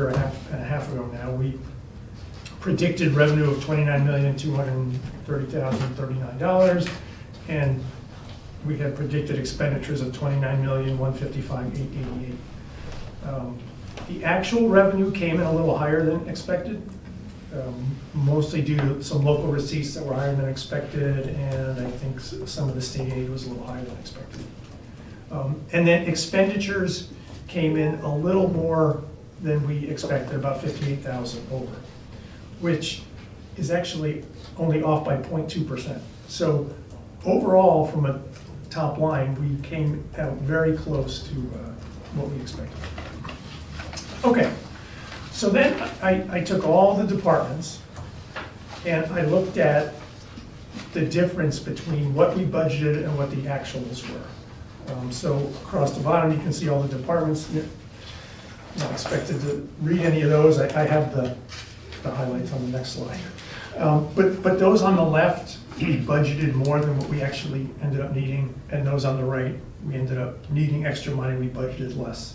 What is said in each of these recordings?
year and a half ago now, we predicted revenue of $29,230,039, and we had predicted expenditures of $29,155,888. The actual revenue came in a little higher than expected, mostly due to some local receipts that were higher than expected, and I think some of the state aid was a little higher than expected. And then expenditures came in a little more than we expected, about 58,000 over, which is actually only off by 0.2%. So overall, from a top line, we came out very close to what we expected. Okay, so then I took all the departments and I looked at the difference between what we budgeted and what the actuals were. So across the bottom, you can see all the departments. Not expected to read any of those. I have the highlights on the next slide. But those on the left, we budgeted more than what we actually ended up needing, and those on the right, we ended up needing extra money. We budgeted less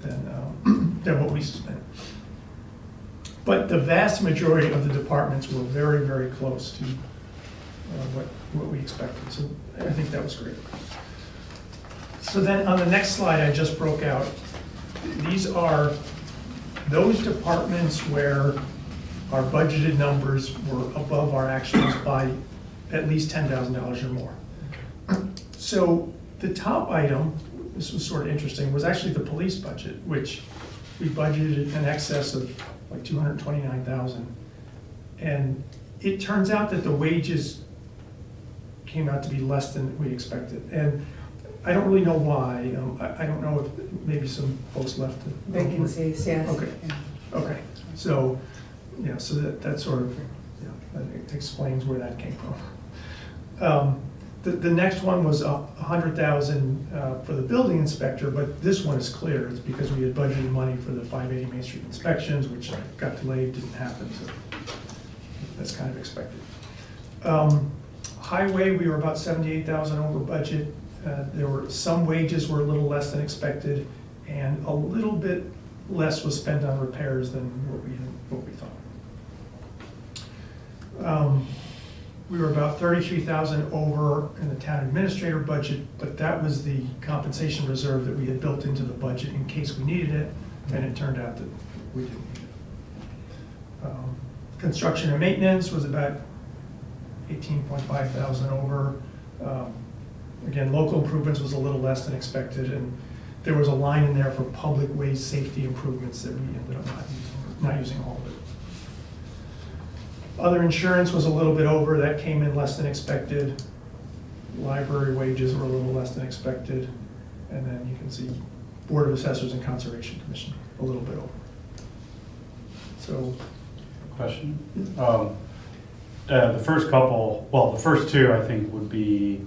than what we spent. But the vast majority of the departments were very, very close to what we expected. So I think that was great. So then on the next slide, I just broke out. These are those departments where our budgeted numbers were above our actuals by at least $10,000 or more. So the top item, this was sort of interesting, was actually the police budget, which we budgeted in excess of like $229,000. And it turns out that the wages came out to be less than we expected. And I don't really know why. I don't know if maybe some folks left. Vacancies, yes. Okay. Okay. So, yeah, so that sort of, that explains where that came from. The next one was $100,000 for the building inspector, but this one is clear. It's because we had budgeted money for the 580 Main Street inspections, which got delayed, didn't happen, so that's kind of expected. Highway, we were about 78,000 over budget. There were some wages were a little less than expected, and a little bit less was spent on repairs than what we thought. We were about 33,000 over in the town administrator budget, but that was the compensation reserve that we had built into the budget in case we needed it, and it turned out that we didn't need it. Construction and maintenance was about 18.5 thousand over. Again, local improvements was a little less than expected, and there was a line in there for public ways safety improvements that we ended up not using all of it. Other insurance was a little bit over, that came in less than expected. Library wages were a little less than expected. And then you can see Board of Assessors and Conservation Commission, a little bit over. So. Question? The first couple, well, the first two I think would be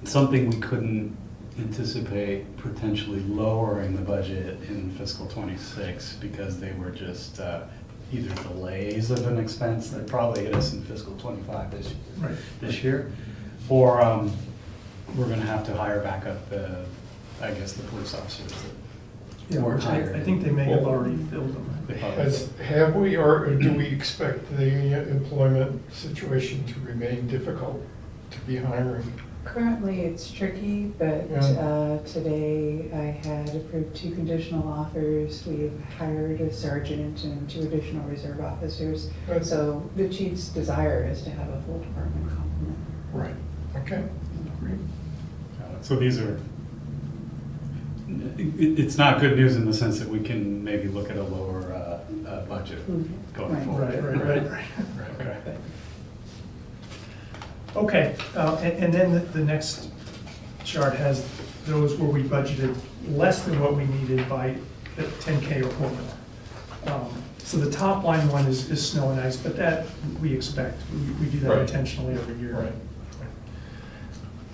something we couldn't anticipate potentially lowering the budget in fiscal 26 because they were just either delays of an expense that probably hit us in fiscal 25 this year, or we're going to have to hire back up the police officers that weren't hired. I think they may have already filled them. Have we, or do we expect the employment situation to remain difficult to be hiring? Currently, it's tricky, but today I had approved 2 conditional offers. We've hired a sergeant and 2 additional reserve officers. Good. So the chief's desire is to have a full department complement. Right. Okay. So these are, it's not good news in the sense that we can maybe look at a lower budget going Right. forward. Right. Okay. Okay, and then the next chart has those where we budgeted less than what we needed by 10K or more. So the top line one is snow and ice, but that we expect. We do that Right. intentionally every year. Right.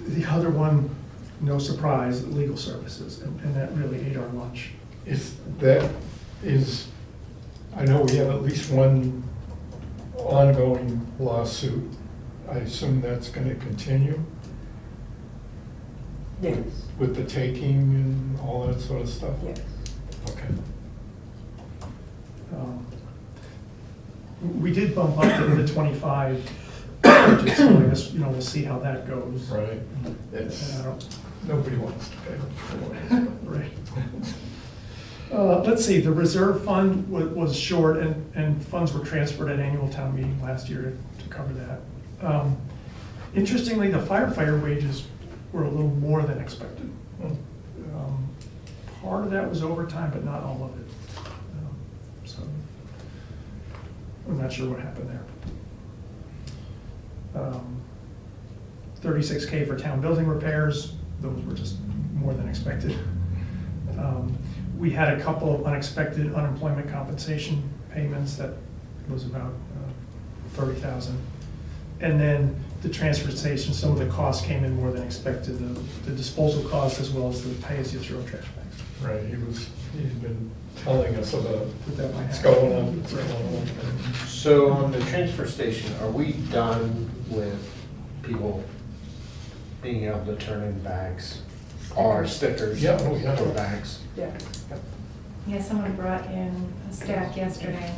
The other one, no surprise, legal services, and that really ate our lunch. I know we have at least one ongoing lawsuit. I assume that's going to continue? Yes. With the taking and all that sort of stuff? Yes. Okay. We did bump up to the 25 budget, so I guess, we'll see how that goes. Right. And It's, I don't- nobody wants to pay for it. Right. Let's see, the reserve fund was short, and funds were transferred at annual town meeting last year to cover that. Interestingly, the firefighter wages were a little more than expected. Part of that was overtime, but not all of it. So, I'm not sure what happened there. 36K for town building repairs, those were just more than expected. We had a couple of unexpected unemployment compensation payments that was about 30,000. And then the transfer station, some of the costs came in more than expected, the disposal costs as well as the pay-as-you-throw trash bags. Right, he's been telling us about That might what's happen. going on, what's going on. So on the transfer station, are we done with people being able to turn in bags or stickers? Yeah, oh, yeah. Or bags? Yeah. Yeah, someone brought in a stack yesterday.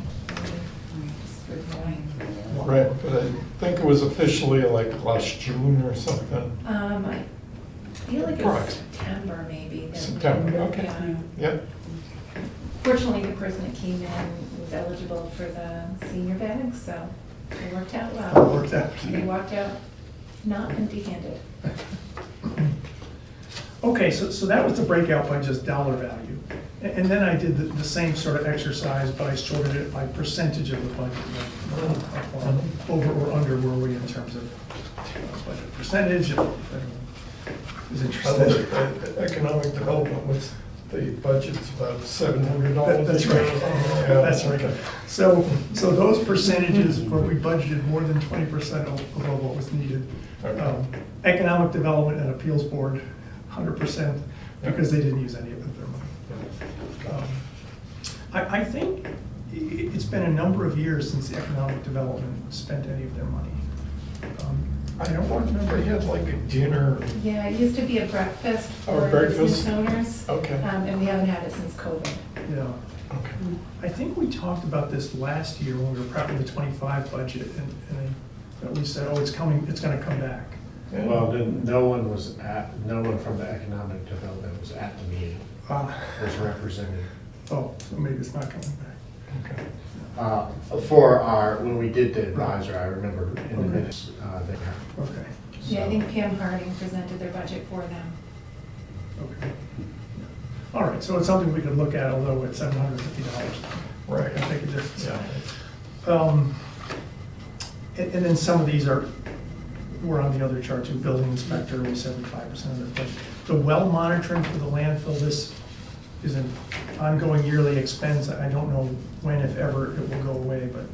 Right, but I think it was officially like last June or something. I feel like it was Correct. September maybe. that- September, okay. Yeah. Yep, Fortunately, the person that came in was eligible for the senior bag, so it worked out well. It worked out. He walked out not empty-handed. Okay, so that was the breakout by just dollar value. And then I did the same sort of exercise, but I sorted it by percentage of the budget. Like, over or under were we in terms of budget percentage, if anyone is interested. economic development was, the budget's about $700. That's right. Yeah. That's right. So those percentages where we budgeted more than 20% above what was needed. Okay. Economic Development and Appeals Board, 100%, because they didn't use any of their money. I think it's been a number of years since the Economic Development spent any of their money. I don't remember, he had like a dinner. Yeah, it used to be a breakfast Oh, for breakfast? business owners. Okay. And we haven't had it since COVID. Yeah. Okay. I think we talked about this last year when we were prepping the 25 budget, and we said, oh, it's coming, it's gonna come back. Yeah. Well, then no one from the economic development was at the meeting, was represented. Oh, so maybe it's not coming back. Okay. For when we did the advisor, I remember in the Okay. minutes, they Okay, Yeah, I think Pam Harding presented their budget for them. okay. All right, so it's something we could look at, although it's $750. Right. It can make a difference. Yeah. And then some of these were on the other chart too. Building inspector was 75% of the budget. The well monitoring for the landfill, this is an ongoing yearly expense. I don't know when, if ever, it will go away, but it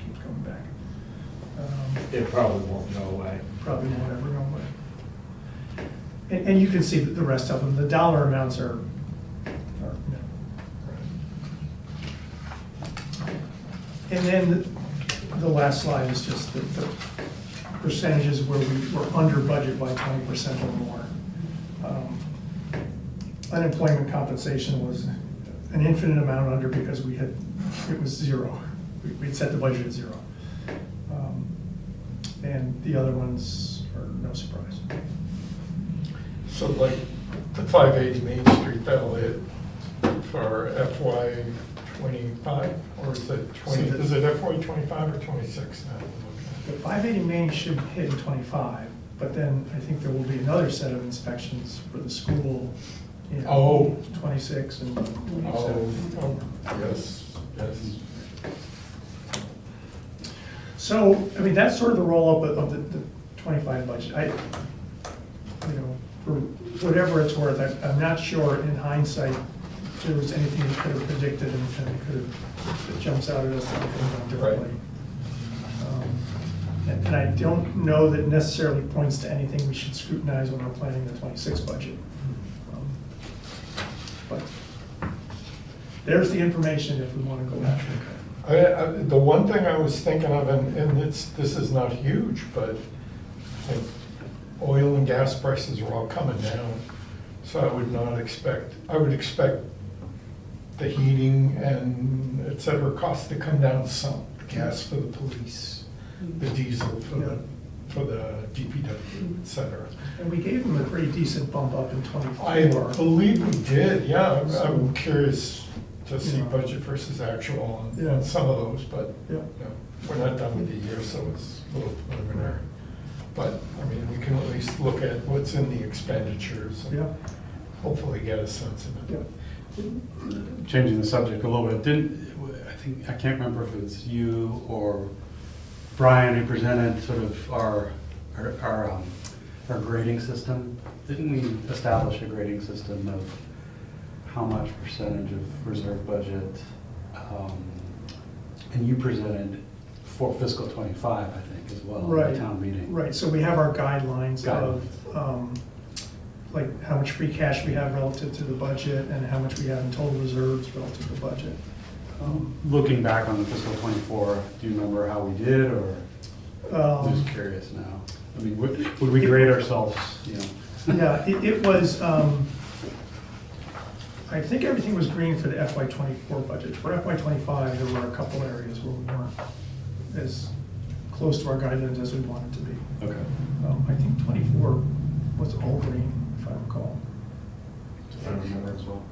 keeps coming back. it probably won't go away. Probably won't ever go away. And you can see the rest of them. The dollar amounts are And then the last slide is just the percentages where we were under budget by 20% or more. Unemployment compensation was an infinite amount under because it was zero. We'd set the budget at zero. And the other ones are no surprise. So like the 580 Main Street, that'll hit for FY '25, or is it 20, is it FY '25 or '26 now? The 580 Main should hit in '25, but then I think there will be another set of inspections for the school in Oh. '26 and Oh, '27. yes, yes. So, I mean, that's sort of the roll-up of the '25 budget. For whatever it's worth, I'm not sure in hindsight if there was anything we could have predicted and that jumps out at us that we could have done differently. And I don't know that necessarily points to anything we should scrutinize when we're planning the '26 budget. But there's the information if we want to go after it. The one thing I was thinking of, and this is not huge, but I think oil and gas prices are all coming down. So I would expect the heating and et cetera costs to come down some. The gas for the police, the diesel for the DPW, et cetera. And we gave them a pretty decent bump up in I '24. believe we did, yeah. I'm curious to see Yeah. budget versus actual on Yeah. some of those, but Yeah. you know, we're not done with the year, so it's a little preliminary. But, I mean, we can at least look at what's in the expenditures and Yeah, hopefully get a sense of yeah. it. Changing the subject a little bit, I can't remember if it was you or Brian who presented sort of our grading system. Didn't we establish a grading system of how much percentage of reserve budget? And you presented for fiscal '25, I think, as well, Right. at the town meeting. Right, so we have our guidelines of, like, how much free cash we have relative to the budget and how much we have in total reserves relative to the budget. Looking back on the fiscal '24, do you remember how we did, or I'm just Um, curious now? I mean, would we grade ourselves, you know? Yeah, it was, I think everything was green for the FY '24 budget. For FY '25, there were a couple areas where we weren't as close to our guidelines as we wanted to be. Okay. I think '24 was all green, if I recall. If I remember as well.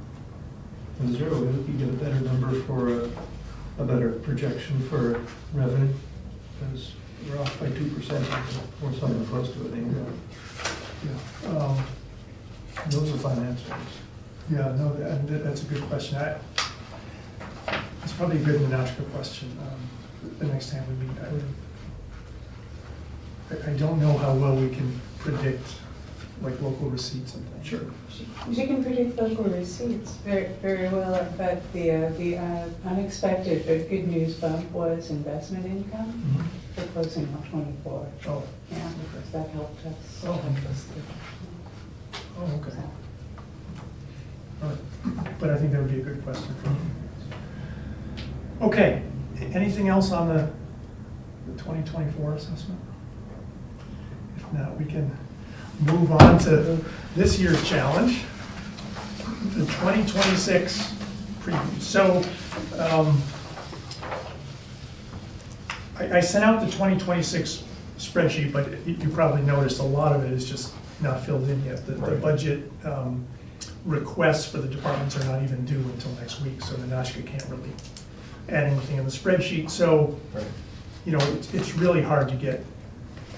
Is there a way we could get a better number for a better projection for revenue? Because we're off by 2%, or something close to it anyway. Yeah. Those are financials. Yeah, no, that's a good question. It's probably a good Menachka question. The next time we meet, I don't know how well we can predict, like, local receipts and things. Sure. You can predict local receipts very, very well, but the unexpected but good news bump was investment income for closing out '24. Oh, Yeah, because that helped us. Oh, interesting. Oh, okay. So, All right. But I think that would be a good question for you. Okay, anything else on the 2024 assessment? If not, we can move on to this year's challenge, the 2026 preview. So, I sent out the 2026 spreadsheet, but you probably noticed a lot of it is just not filled in yet. The Right. budget requests for the departments are not even due until next week, so Menachka can't really add anything in the spreadsheet. So, Right. you know, it's really hard to get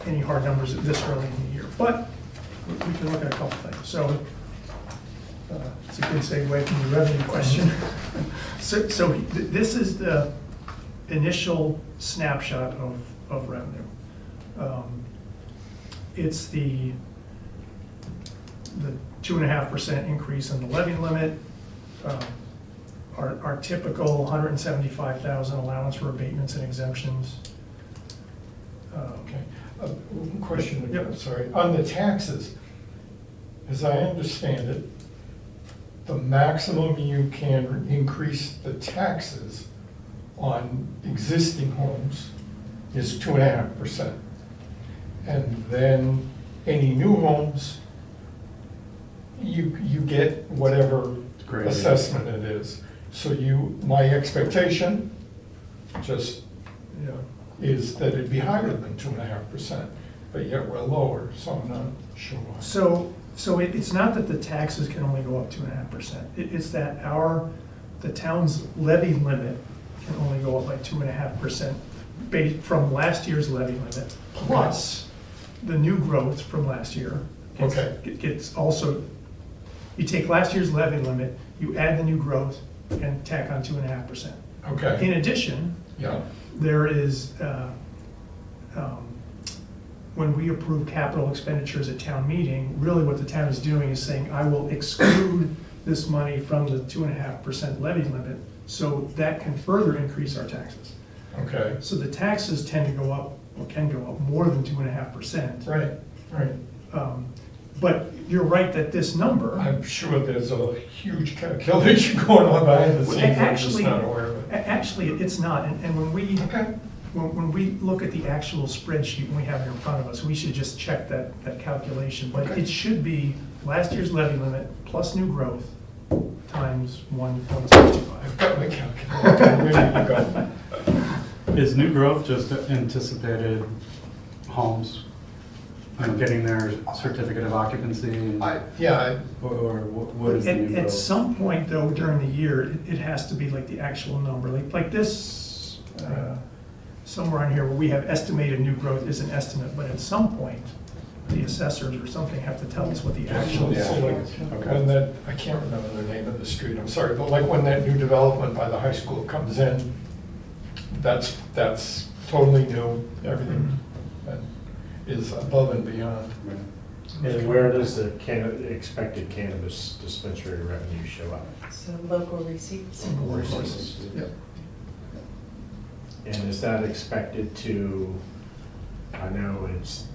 any hard numbers this early in the year, but we can look at a couple things. So, it's a good segue from the revenue question. So this is the initial snapshot of revenue. It's the 2.5% increase in the levy limit, our typical 175,000 allowance for abatements and exemptions. Okay. One question, Yep. sorry. On the taxes, as I understand it, the maximum you can increase the taxes on existing homes is 2.5%. And then any new homes, you get whatever Great. assessment it is. So my expectation, just Yeah. is that it'd be higher than 2.5%, but yet we're lower, so I'm not sure why. So it's not that the taxes can only go up 2.5%. It's that the town's levy limit can only go up by 2.5% from last year's levy limit, plus the new growth from last year. Okay. Gets also, you take last year's levy limit, you add the new growth, and tack on 2.5%. In Okay, addition, yeah, there is, when we approve capital expenditures at town meeting, really what the town is doing is saying, I will exclude this money from the 2.5% levy limit, so that can further increase our taxes. okay, So the taxes tend to go up, or can go up more than 2.5%. right, right. But you're right that this number, I'm sure there's a huge calculation going on behind the scenes, I'm just Actually- not aware of it. actually, it's not, and when we, Okay, when we look at the actual spreadsheet, when we have it in front of us, we should just check that calculation. But Okay. it should be last year's levy limit plus new growth times 1.65. I've got my calculator, ready to go. Is new growth just anticipated homes, getting their certificate of occupancy? and- Or what is the new At growth? some point, though, during the year, it has to be like the actual number, like this, somewhere on here where we have estimated new growth is an estimate, but at some point, the assessors or something have to tell us what the actual. So like, when that, I can't remember the name of the street, I'm sorry, but like when that new development by the high school comes in, that's totally new, everything that is above and beyond. And where does the expected cannabis dispensary revenue show up? So local receipts. Yep. And is that expected to, I know it's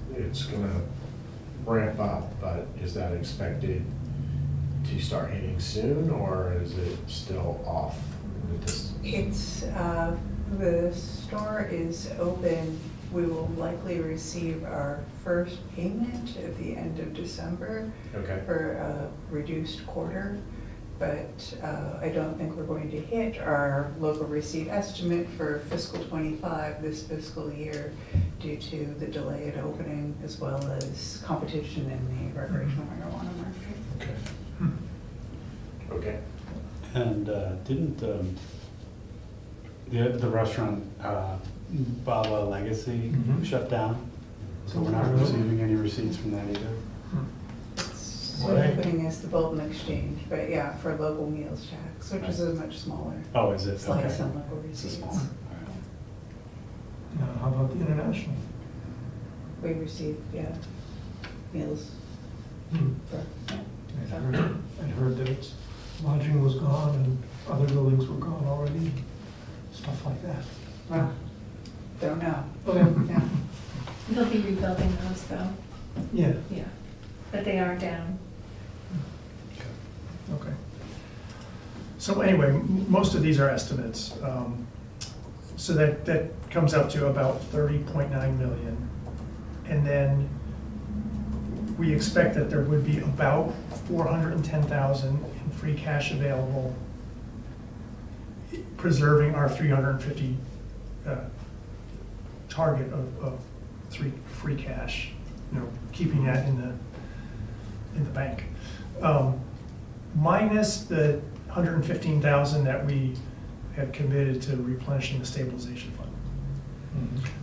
gonna ramp up, but is that expected to start hitting soon, or is it still off in the distance? It's, the store is open. We will likely receive our first payment at the end of December Okay, for a reduced quarter. But I don't think we're going to hit our local receipt estimate for fiscal '25 this fiscal year due to the delay in opening as well as competition in the recreational marijuana market. Okay. okay. And didn't the restaurant Baba Legacy Mhm. shut down? So we're not receiving any receipts from that either? So Right. opening is the Bolton Exchange, but yeah, for local meals tax, which is a much smaller Oh, is it? slice Okay. on local It's a receipts. smaller, all Now, how about the international? We receive, yeah, meals Hmm. for, yeah. I'd heard that its lodging was gone and other buildings were gone already, stuff like that. Wow. Don't know. Okay. Yeah. They'll be rebuilding those though, Yeah, yeah, but they are down. okay. So anyway, most of these are estimates. So that comes up to about 30.9 million. And then we expect that there would be about 410,000 in free cash available, preserving our 350 target of free cash, keeping that in the bank. Minus the 115,000 that we have committed to replenishing the stabilization fund.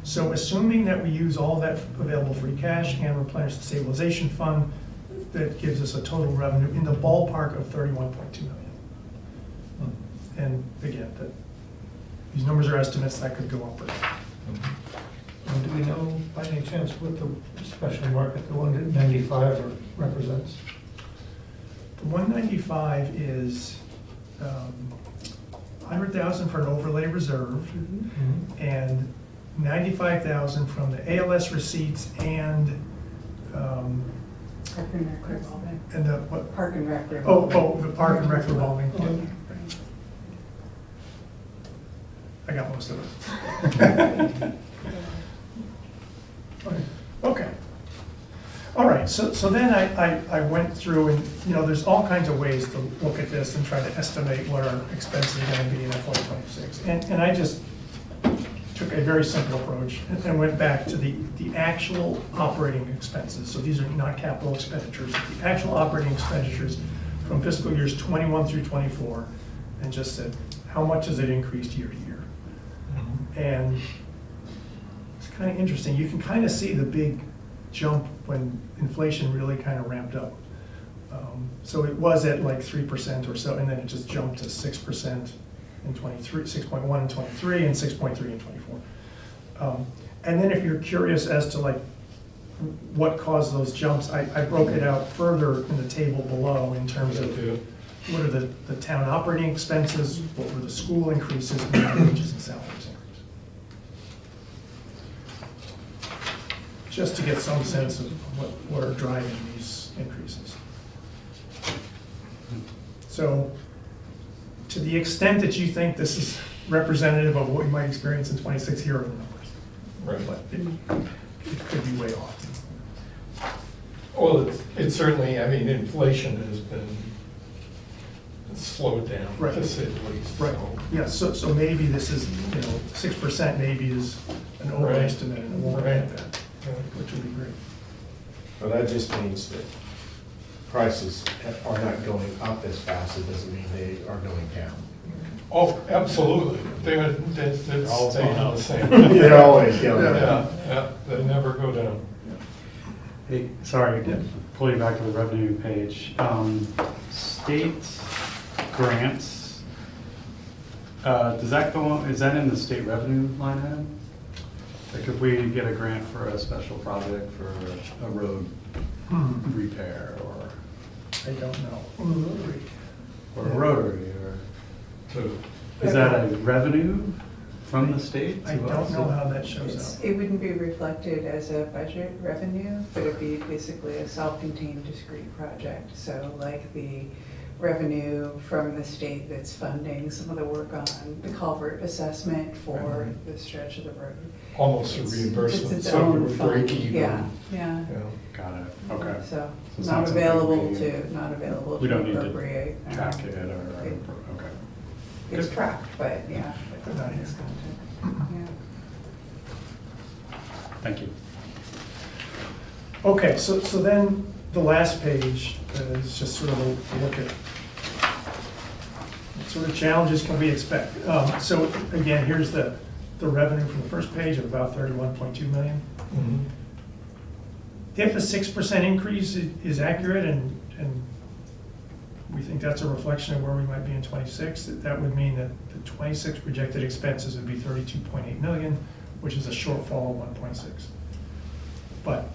So assuming that we use all that available free cash and replenish the stabilization fund, that gives us a total revenue in the ballpark of 31.2 million. And again, these numbers are estimates, that could go up or down. And do we know by any chance what the special market, the 195 represents? The 195 is 100,000 for an overlay reserve and 95,000 from the ALS receipts and Park and Rec revolving. the what? Park and Rec revolving. Oh, the park and rec revolving Yeah. fund. I got most of it. Okay. All right, so then I went through and, there's all kinds of ways to look at this and try to estimate what our expenses are gonna be in FY '26. And I just took a very simple approach and went back to the actual operating expenses. So these are not capital expenditures, the actual operating expenditures from fiscal years '21 through '24, and just said, how much has it increased year to year? And it's kind of interesting. You can kind of see the big jump when inflation really kind of ramped up. So it was at like 3% or so, and then it just jumped to 6% in 23, 6.1 in 23, and 6.3 in 24. And then if you're curious as to like what caused those jumps, I broke it out further in the table below in terms of what are the town operating expenses, what were the school increases, and the wages and salaries increase. Just to get some sense of what are driving these increases. So, to the extent that you think this is representative of what you might experience in '26, here are the numbers. Right. But it could be way off. Well, it's certainly, I mean, inflation has been slowed down, Right. to say the least. Right, so. yeah, so maybe this is, 6% maybe is an Right. overestimate and it won't be Right. that, Yeah. which would be great. But that just means that prices are not going up as fast, it doesn't mean they are going down. Oh, absolutely. They're all staying going on up. the same. They're always going Yeah, down. yeah, they never go down. Hey, sorry, pull you back to the revenue page. State grants, does that go on, is that in the state revenue line item? Like if we get a grant for a special project for a road repair I don't know. or a rotary, or, To- is that a revenue from the state? I to don't us? know how that shows up. It wouldn't be reflected as a budget revenue, but it'd be basically a self-contained discrete project. So like the revenue from the state that's funding some of the work on the culvert assessment for the stretch of the road. Almost a It's reimbursement, its so own it would break fund. even. Yeah, yeah. Yeah. Got it, okay. So So it's not not something available we not available we to don't need to appropriate. Track it or, It- okay. It's Good. tracked, but yeah. But not it's here. content. Thank you. Okay, so then the last page is just sort of a look at what sort of challenges can we expect. So again, here's the revenue from the first page of about 31.2 million. Mhm. If a 6% increase is accurate and we think that's a reflection of where we might be in '26, that would mean that the '26 projected expenses would be 32.8 million, which is a shortfall of 1.6. But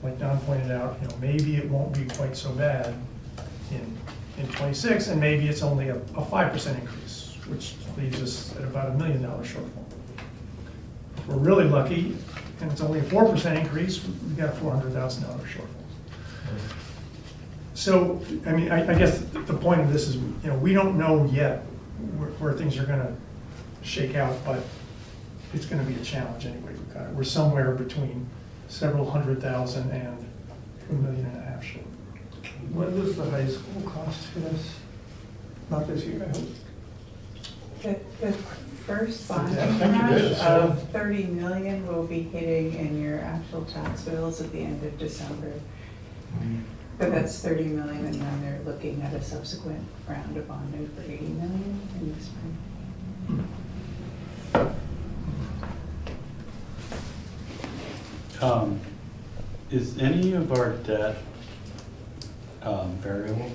like Don pointed out, maybe it won't be quite so bad in '26, and maybe it's only a 5% increase, which leaves us at about $1 million shortfall. If we're really lucky, and it's only a 4% increase, we've got a $400,000 shortfall. So, I mean, I guess the point of this is, we don't know yet where things are gonna shake out, but it's gonna be a challenge anyway. We're somewhere between several $100,000 and $1.5 million short. When does the high school cost hit us? Not this year, I hope. The first bond I think it is, tranche yeah. of 30 million will be hitting in your actual tax bills at the end of December. But that's 30 million, and then they're looking at a subsequent round of bonding for 80 million in the spring. Is any of our debt variable?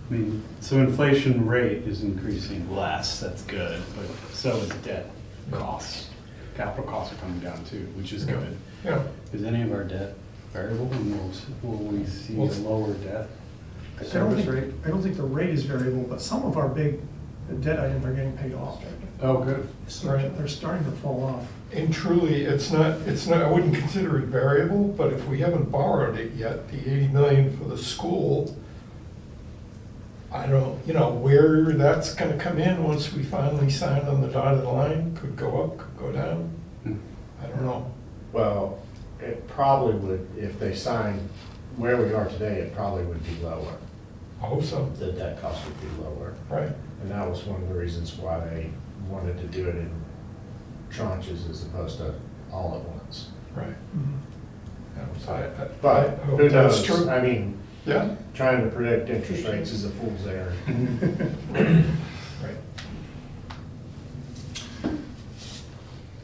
I mean, so inflation rate is increasing less, that's good, but so is debt costs. Capital costs are coming down too, which is good. Yeah, Is any of our debt variable, and will we see a Well, lower debt I don't service think- rate? I don't think the rate is variable, but some of our big debt items are getting paid off. Oh, good. So Right. they're starting to fall off. and truly, it's not, I wouldn't consider it variable, but if we haven't borrowed it yet, the 80 million for the school, I don't, where that's gonna come in once we finally sign on the dotted line, could go up, could go down, Hmm. I don't know. Well, it probably would, if they sign where we are today, it probably would be lower. I hope so, The debt cost would be lower. right? And that was one of the reasons why they wanted to do it in tranches as opposed to all at once. Right. I But hope who that's knows? true. I mean, Yeah, trying to predict interest rates is a fool's errand. right.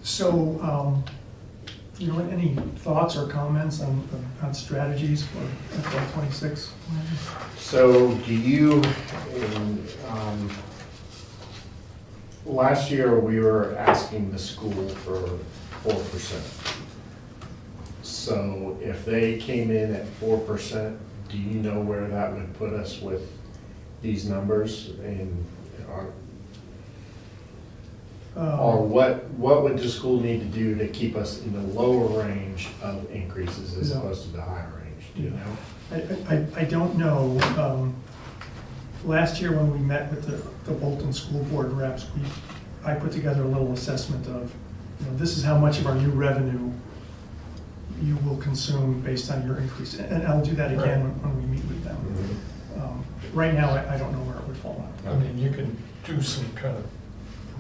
So, any thoughts or comments on strategies for FY '26? So do you, last year, we were asking the school for 4%. So if they came in at 4%, do you know where that would put us with these numbers? And, or what would the school need to do to keep us in the lower range of increases as No. opposed to the higher range? Do you know? I don't know. Last year when we met with the Bolton School Board reps, I put together a little assessment of, this is how much of our new revenue you will consume based on your increase. And I'll do that again when we meet with them. Right now, I don't know where it would fall I out. mean, you can do some kind of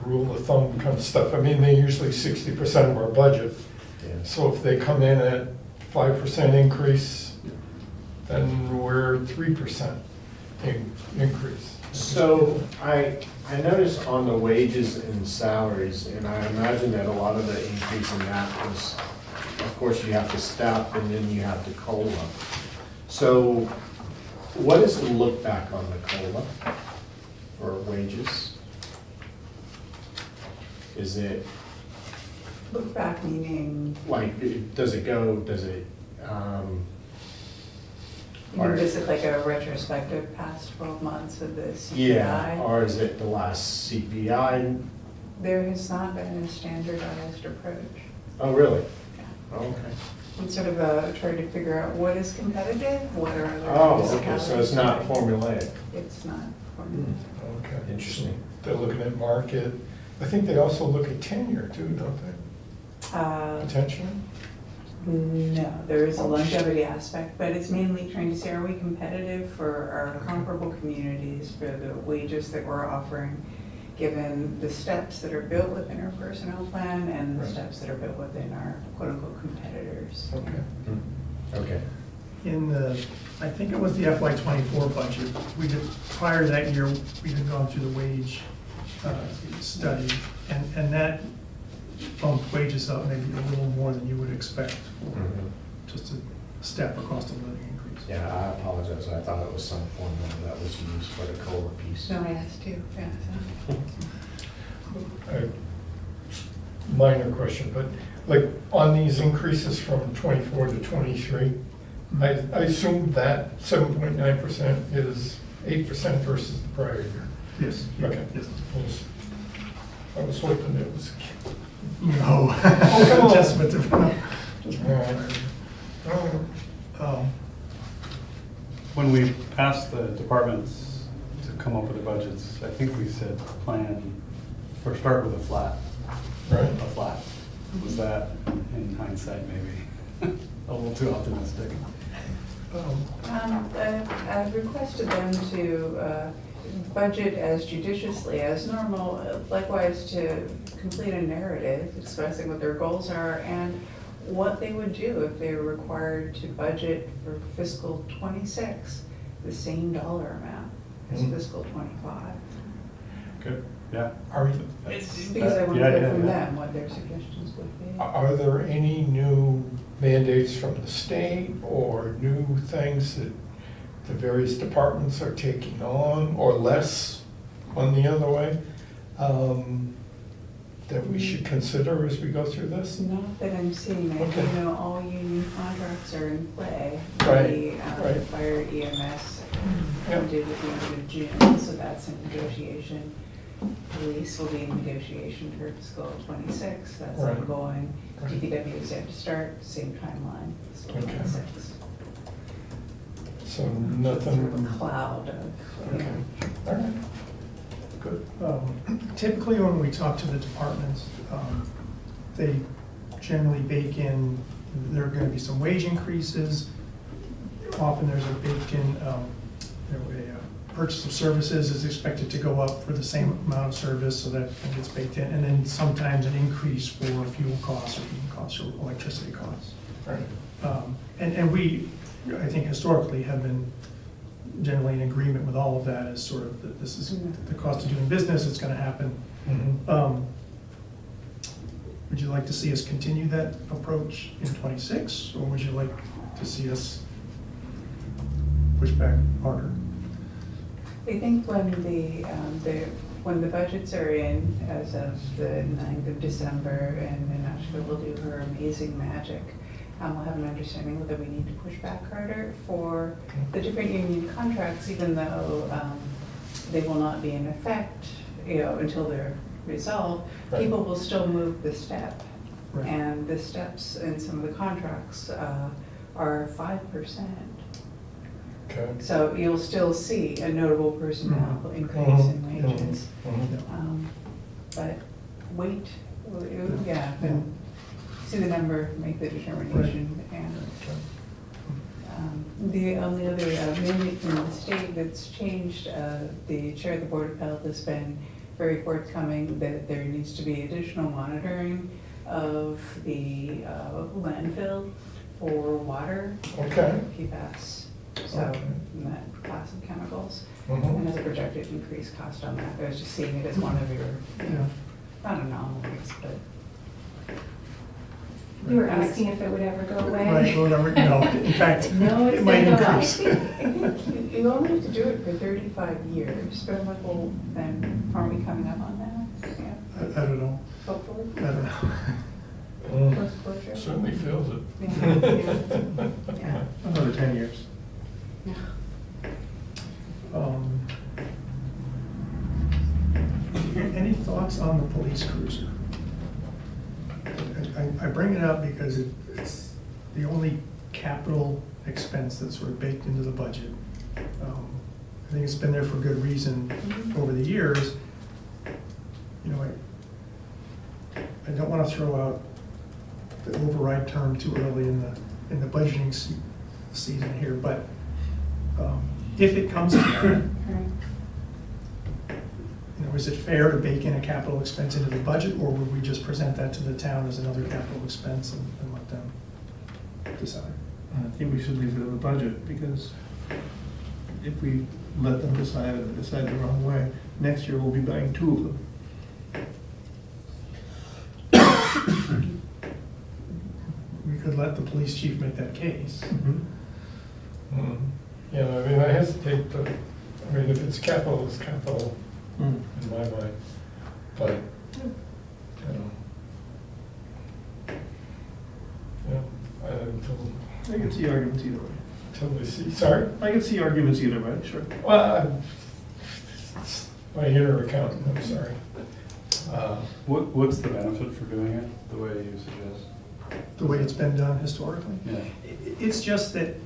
rule of thumb kind of stuff. I mean, they're usually 60% of our budget. Yeah. So if they come in at 5% increase, then we're 3% increase. So I noticed on the wages and salaries, and I imagine that a lot of the increase in that was, of course, you have to step and then you have to COLA. So what is the look back on the COLA for wages? Is it, Look back meaning, like, does it go, does it, is it like a retrospective past 12 months of the CPI? yeah, or is it the last CPI? There has not been a standardized approach. Oh, really? Yeah. Oh, okay. We sort of try to figure out what is competitive, what are other Oh, okay, so it's municipalities not doing. formulaic. It's not formula. Okay. Interesting. They're looking at market. I think they also look at tenure too, don't they? Potentially? No, there is a longevity aspect, but it's mainly trying to see, are we competitive for our comparable communities for the wages that we're offering, given the steps that are built within our personnel plan and the Right. steps that are built within our quote-unquote competitors. Okay. Okay. In the, I think it was the FY '24 budget, we did, prior to that year, we had gone through the wage study, and that bumped wages up maybe a little more than you would expect, Mhm. just a step across the living increase. Yeah, I apologize, I thought it was some formula that was used for the COLA piece. So I asked too, yeah, so. Minor question, but like on these increases from 24 to 23, I assume that 7.9% is 8% versus the prior year. Yes. Okay. Yes. I was hoping it was. No. Oh, come on. Adjustment to- All right. Um, When we asked the departments to come up with their budgets, I think we said plan, or start with a flat. Right. A flat. Was that, in hindsight, maybe a little too optimistic? I've requested them to budget as judiciously as normal, likewise to complete a narrative expressing what their goals are and what they would do if they were required to budget for fiscal '26, the same dollar amount as Mhm. fiscal '25. Good, yeah. Are, Because I want to Yeah, hear yeah, from yeah. them what their suggestions would be. are there any new mandates from the state or new things that the various departments are taking on, or less on the other way, that we should consider as we go through this? Not that I'm seeing, I Okay. do know all union contracts are in play. Right, The right. fire EMS Yeah. ended at the end of June, so that's in negotiation. Police will be in negotiation for fiscal '26, that's Right. ongoing. Right. DPW is yet to start, same timeline, fiscal Okay. '26. So Sort of nothing, a cloud of, okay, all right, good. Typically, when we talk to the departments, they generally bake in, there are going to be some wage increases. Often there's a baked in, purchase of services is expected to go up for the same amount of service, so that gets baked in. And then sometimes an increase for fuel costs or heating costs or electricity costs. All right. And we, I think historically, have been generally in agreement with all of that as sort of, that this is the cost of doing business, it's gonna happen. Mhm. Would you like to see us continue that approach in '26, or would you like to see us push back harder? I think when when the budgets are in, as of the 9th of December, and then Ashka will do her amazing magic, we'll have an understanding whether we need to push back harder for the different union contracts, even though they will not be in effect, until they're resolved. Right. People will still move the step, Right. and the steps in some of the contracts are 5%. Okay. So you'll still see a notable personnel increase in Mhm, wages. mhm. But wait, yeah, then see the number, make the determination. And the only other mandate from the state it's changed. The chair of the Board of Health has been very forthcoming that there needs to be additional monitoring of the landfill for water. Okay. PFAS, so, Okay. in that class of chemicals. Mhm. And there's a projected increased cost on that. I was just seeing it as one of your, Yeah. not anomalies, but. You were asking if it would ever go away? Right, whatever, no, in fact, No, it's it might gonna go up. I increase. think you only have to do it for 35 years, but I'm like, well, then aren't we coming up on that? Yeah, I don't know, hopefully, I don't know. Mm. post closure. Certainly feels it. Yeah. Yeah. Another 10 years. Yeah. Any thoughts on the police cruiser? I bring it up because it's the only capital expense that's sort of baked into the budget. I think it's been there for good reason over the years. You know, I don't want to throw out the override term too early in the budgeting season here, but if it comes to that, Right. you know, is it fair to bake in a capital expense into the budget, or would we just present that to the town as another capital expense and let them decide? I think we should leave it in the budget, because if we let them decide and decide the wrong way, next year we'll be buying 2 of them. We could let the police chief make that case. Mm. Yeah, I mean, I hesitate to, I mean, if it's capital, it's capital Mm. in my mind, but, you know. Yeah, I can see arguments either way. until we see, sorry? I can see arguments either way, sure. Well, it's my inner accountant, I'm sorry. What's the benefit for doing it the way you suggest? The way it's been done historically. Yeah. It's just that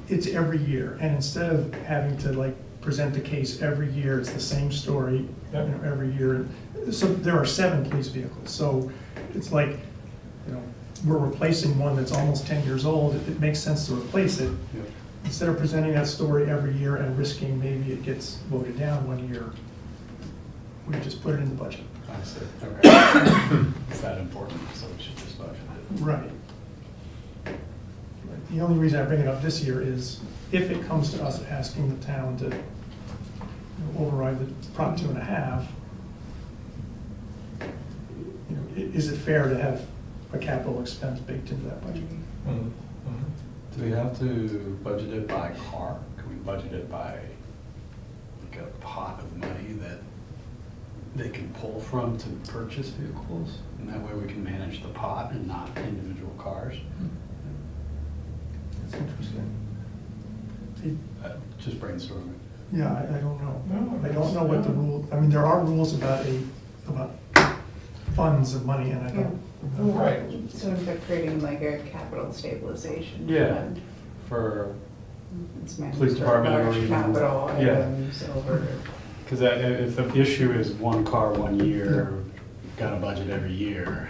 it's every year, and instead of having to like present the case every year, it's the same story, you Yep. know, every year. So there are 7 police vehicles, so it's like, you know, we're replacing one that's almost 10 years old. It makes sense to replace it. Yeah. Instead of presenting that story every year and risking maybe it gets voted down one year, we just put it in the budget. I see, okay. It's that important, so we should just budget it. Right. The only reason I bring it up this year is if it comes to us asking the town to, you know, override the Prop 2.5, you know, is it fair to have a capital expense baked into that budget? Mhm. Do we have to budget it by car? Can we budget it by like a pot of money that they can pull from to purchase vehicles? And that way we can manage the pot and not individual cars? That's interesting. Just brainstorming. Yeah, I don't know. No, I don't know what the rule, I mean, there are rules about funds of money, and I don't. Right. So instead of creating like a capital stabilization Yeah. fund, For, it's meant Police for department or large even- capital yeah. items over. because if the issue is one car 1 year, got a budget every year,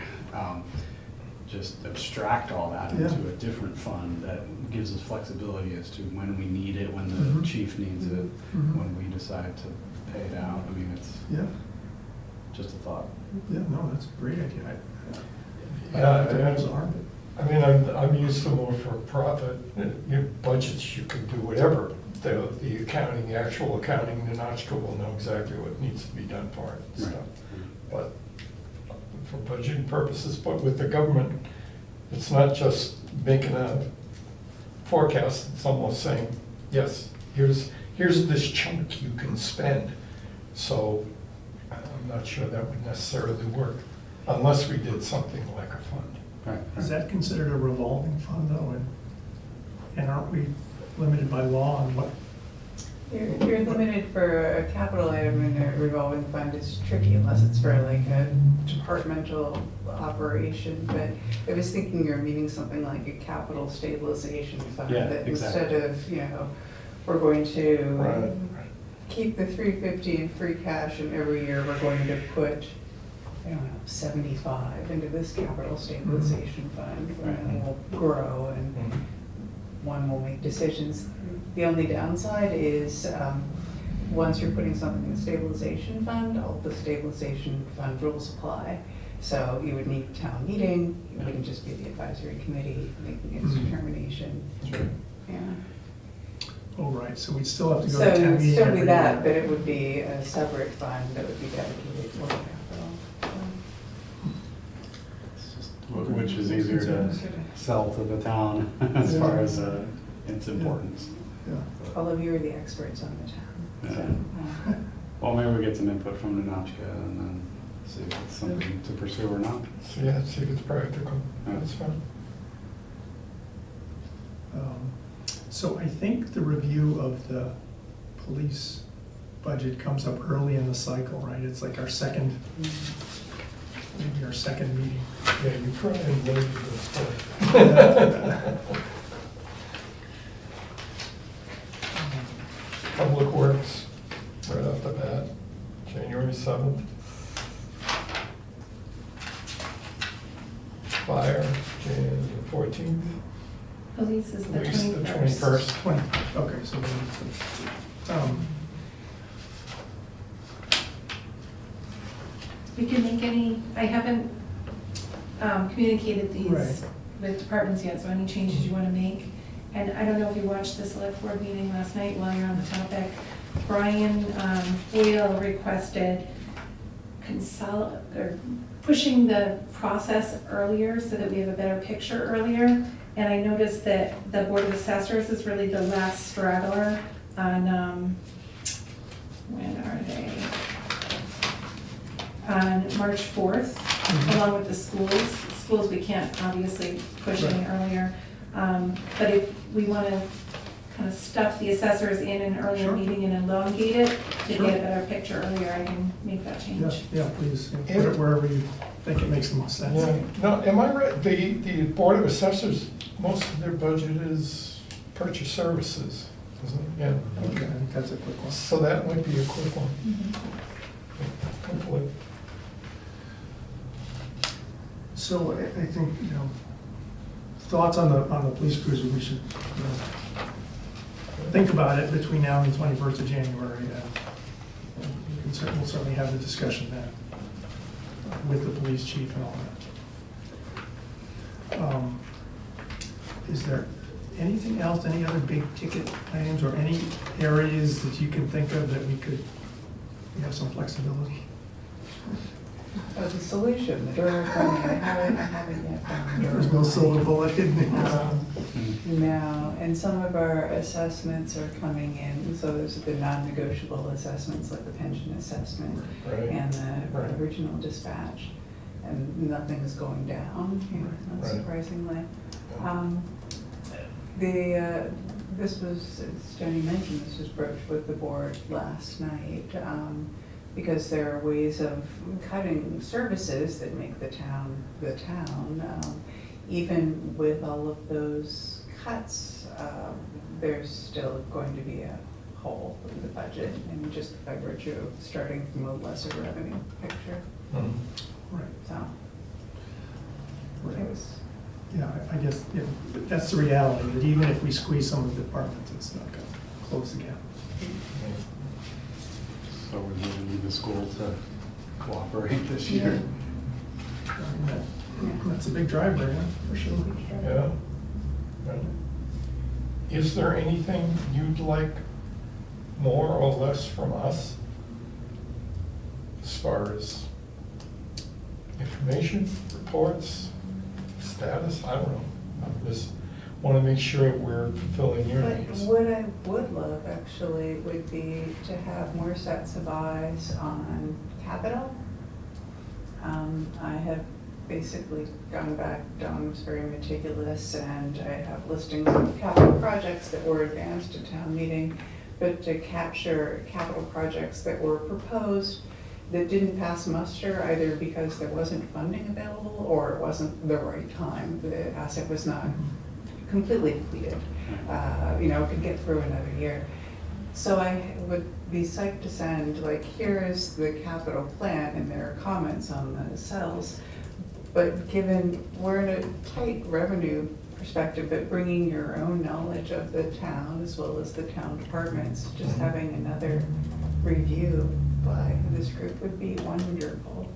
just abstract all that Yeah. into a different fund that gives us flexibility as to when we need it, when the Mhm. chief needs it, Mhm. when we decide to pay it out. I mean, it's Yeah, just a thought. yeah, no, that's a great idea. I Yeah, don't know what the yeah. rules are, but. I mean, I'm used to more for profit, your budgets, you can do whatever. The accounting, the actual accounting, the Notchka will know exactly what needs to be done for it and Right. stuff. But for budgeting purposes, but with the government, it's not just making a forecast, it's almost saying, yes, here's this chunk you can spend. So I'm not sure that would necessarily work unless we did something like a fund. Right. Is that considered a revolving fund though, and aren't we limited by law on what? You're limited for a capital item in a revolving fund. It's tricky unless it's for like a departmental operation, but I was thinking you're meaning something like a capital stabilization fund. Yeah, That exactly. instead of, you know, we're going to Right. keep the 350 in free cash and every year we're going to put, I don't know, 75 into this capital stabilization fund, and then we'll grow and one will make decisions. The only downside is once you're putting something in the stabilization fund, all the stabilization fund rules apply. So you would need a town meeting, it wouldn't just be the advisory committee making its Mhm. determination. Sure. Yeah. Oh, right, so we'd still have to go So to it town would meeting still be every that, year. but it would be a separate fund that would be dedicated for capital. It's just- Which is easier to sell to the town as far as its importance. Yeah. All of you are the experts on the town, so. Yeah. Well, maybe we get some input from Nanachka and then see if it's something to pursue or not. So yeah, see if it's practical, that's fine. So I think the review of the police budget comes up early in the cycle, right? It's like our second, maybe our second meeting. Yeah, you try and load this stuff. Public Works, right off the bat, January 7th. Fire, January 14th. Police is the Police, the 21st. 21st. 20, okay, so, We can make any, I haven't communicated these Right. with departments yet, so any changes you want to make. And I don't know if you watched the select board meeting last night while you're on the topic. Brian Boyle requested pushing the process earlier so that we have a better picture earlier. And I noticed that the Board of Assessors is really the last straggler on, when are they? On March 4th, along with the schools. Schools, we can't obviously push any earlier. But if we want to kind of stuff the assessors in an earlier Sure. meeting and elongate it to Sure. get a better picture earlier, I can make that yeah, change. yeah, please, put it wherever you think it makes the most sense. Yeah, no, am I right, the Board of Assessors, most of their budget is purchase services, isn't it? Yeah. Okay, I think that's a quick one. So that might be a quick one, Mhm. hopefully. So I think, thoughts on the police cruiser, we should, think about it between now and the 21st of January. We'll certainly have the discussion then with the police chief and all that. Is there anything else, any other big ticket items or any areas that you can think of that we have some flexibility? Oh, the solution, the door opening, I haven't yet found. There's no silver bullet in there. No, and some of our assessments are coming in, so those are the non-negotiable assessments, like the pension assessment Right. and the Right. original dispatch, and nothing's going down, not Right. surprisingly. This was, as Jenny mentioned, this was broached with the board last night, because there are ways of cutting services that make the town, even with all of those cuts, there's still going to be a hole in the budget, and just by virtue of starting from a lesser revenue picture, Mhm. Right. so. It was, Yeah, I guess, that's the reality, that even if we squeeze some of the departments, it's not gonna close the gap. So we really need the school to cooperate this year. That's a big driver, yeah, for sure. Yeah. Yeah. Is there anything you'd like more or less from us? As far as information, reports, status, I don't know. I just want to make sure we're fulfilling your but needs. what I would love actually would be to have more sets of eyes on capital. I have basically gone back, Don was very meticulous, and I have listings of capital projects that were advanced to town meeting, but to capture capital projects that were proposed that didn't pass muster, either because there wasn't funding available or it wasn't the right time. The asset was not completely depleted. Could get through another year. So I would be psyched to send, like, here is the capital plan, and there are comments on the cells. But given we're in a tight revenue perspective, but bringing your own knowledge of the town as well as the town departments, just having another review by this group would be wonderful.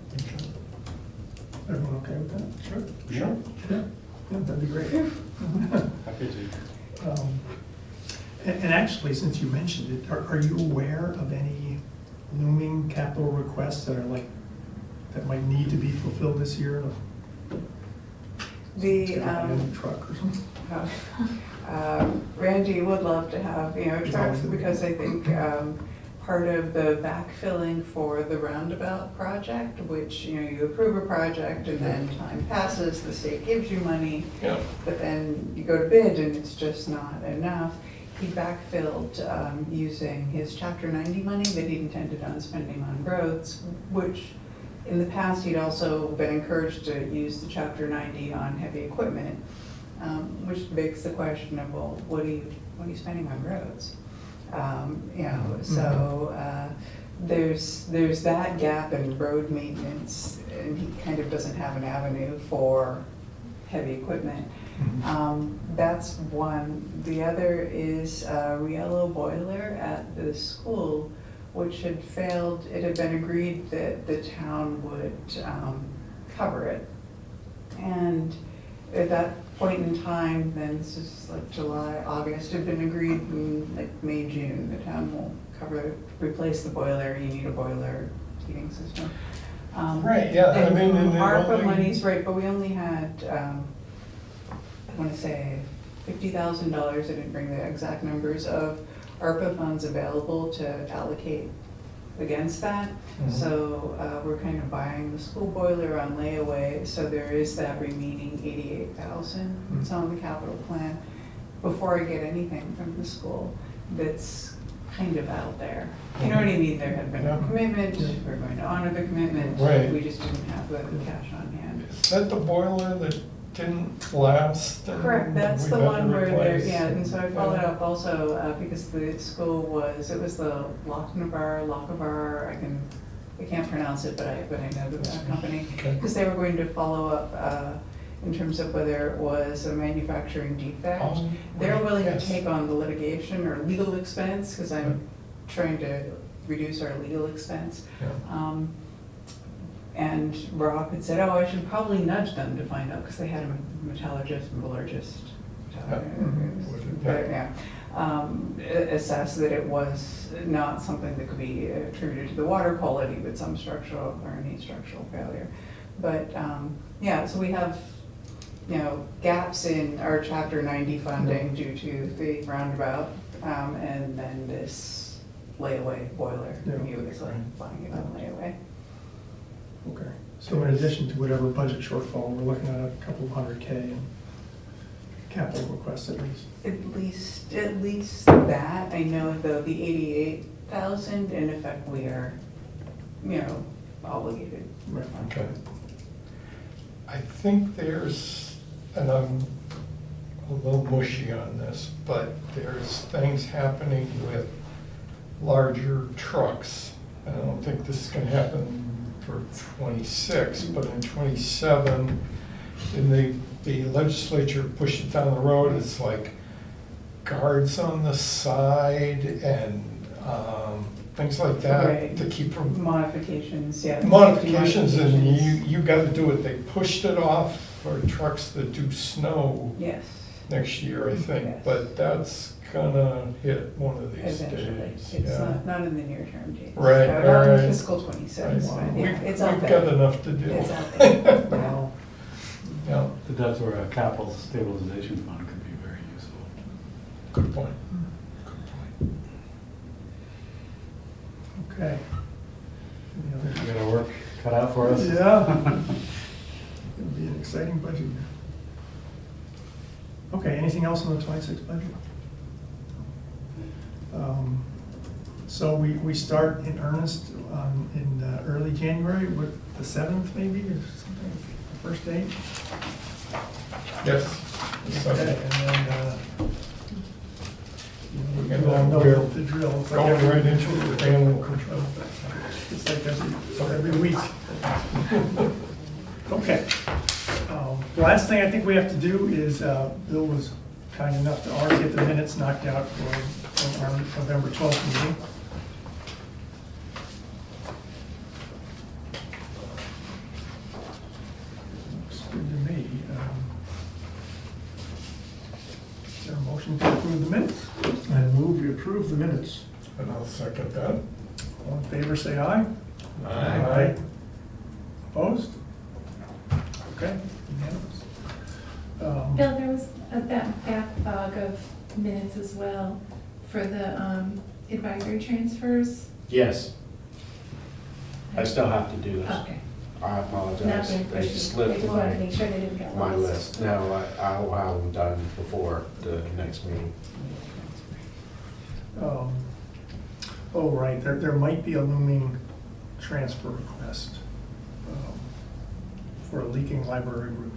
Everyone okay with that? Sure. Sure. Yeah, that'd be great. Happy to. And actually, since you mentioned it, are you aware of any looming capital requests that are like, that might need to be fulfilled this year? The, A new truck or something? Randy would love to have, trucks, because I think part of the backfilling for the roundabout project, which, you approve a project and then time passes, the state gives you money, Yeah. but then you go to bid and it's just not enough. He backfilled using his Chapter 90 money that he intended on spending on roads, which in the past he'd also been encouraged to use the Chapter 90 on heavy equipment, which begs the question of, well, what are you spending on roads? So there's that gap in road maintenance, and he kind of doesn't have an avenue for heavy equipment. That's one. The other is a Riello boiler at the school, which had failed. It had been agreed that the town would cover it. And at that point in time, then this is like July, August, had been agreed in like May, June, the town will replace the boiler. You need a boiler heating system. Right, yeah, I And mean, and it ARPA only- money's right, but we only had, I want to say $50,000, I didn't bring the exact numbers, of ARPA funds available to allocate against that. So we're kind of buying the school boiler on layaway, so there is that remaining 88,000. It's on the capital plan. Before I get anything from the school, that's kind of out there. You know what I mean? There had been a commitment, we're going to honor the commitment. Right. We just didn't have the cash on hand. Is that the boiler that didn't last? and Correct, that's we the had to one where there, replace? yeah, and so I followed up also, because the school was, it was the Lochinvar, I can't pronounce it, but I know the company. Okay. Because they were going to follow up, in terms of whether it was a manufacturing defect. Oh, They're right, willing to yes. take on the litigation or legal expense, because I'm trying to reduce our legal expense. Yeah. And Rob had said, oh, I should probably nudge them to find out, because they had a metallurgist. Assess that it was not something that could be attributed to the water quality, but some structural or any structural failure. But, so we have, gaps in our Chapter 90 funding due to the roundabout, and then this layaway boiler. Yeah. He was like buying it on layaway. Okay, so in addition to whatever budget shortfall, we're looking at a couple of $100K in capital requests at least. At least that. I know though the 88,000, in effect, we are, obligated. Right. Okay. I think there's, and I'm a little mushy on this, but there's things happening with larger trucks. I don't think this is gonna happen for 26, but in 27, and the legislature pushed it down the road. It's like guards on the side and things like that Right. to keep from Modifications, yeah. modifications, and Modifications. you gotta do it. They pushed it off for trucks that do snow Yes, next year, I think, Yes. but that's gonna hit one of these eventually. days. It's Yeah. not in the near term dates. Right, Not in right. fiscal 26, Right. but yeah, it's out We've there. got enough to do. It's out there. Wow. Yeah, But that's where a capital stabilization fund could be very useful. good point. Okay. Any other- We got our work cut out for us. Yeah. It'll be an exciting budget year. Okay, anything else on the 26 budget? So we start in earnest in early January, with the 7th maybe, or something, the first day? Yes. Okay, and then, And you all then know we're the drill. It's like going every- right into the animal control. It's like every week. Okay. The last thing I think we have to do is, Bill was kind enough to already get the minutes knocked out for our November 12th meeting. approve the minutes? I move we approve the minutes. And I'll second that. All in favor, say aye. Opposed? Okay, unanimous. Bill, there was that backlog of minutes as well for the advisory transfers. Yes. I still have to do this. Okay. I Not apologize. being They pushy. I slipped just wanted to make sure they didn't get my lost. list. No, I will have them done before the next meeting. Oh, right, there might be a looming transfer request for a leaking library roof.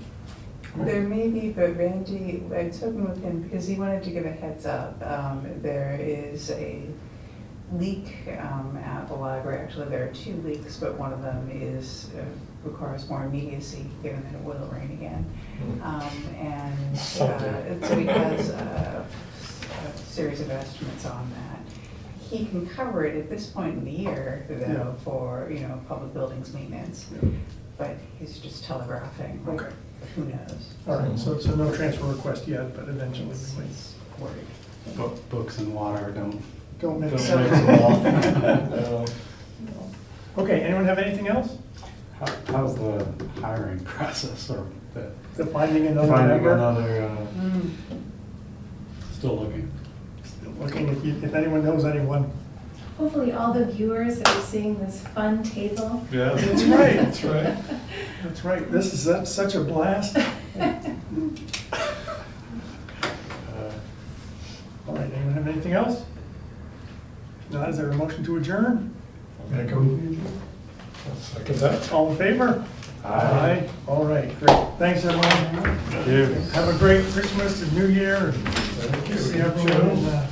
There may be, but Randy, I'd spoken with him because he wanted to give a heads up. There is a leak at the library. Actually, there are 2 leaks, but one of them requires more immediacy, given that it will rain again. And so he has a series of estimates on that. He can cover it at this point in the year, Yeah. though, for, public buildings maintenance. Yeah. But he's just telegraphing, like, Okay. who knows? All right, so no transfer request yet, but eventually we might. He's worried. Books and water don't Don't don't mix mix it. at all. Okay, anyone have anything else? How's the hiring process or The finding another finding member? another, still looking? Looking, if anyone knows anyone. Hopefully all the viewers that are seeing this fun table. Yeah. That's right. That's right. That's right, this is such a blast. All right, anyone have anything else? If not, is there a motion to adjourn? I'll make I'll second that. All in favor? Aye. All right, great. Thanks, everyone. you. Have a great Christmas and New Year. Thank you. See everyone in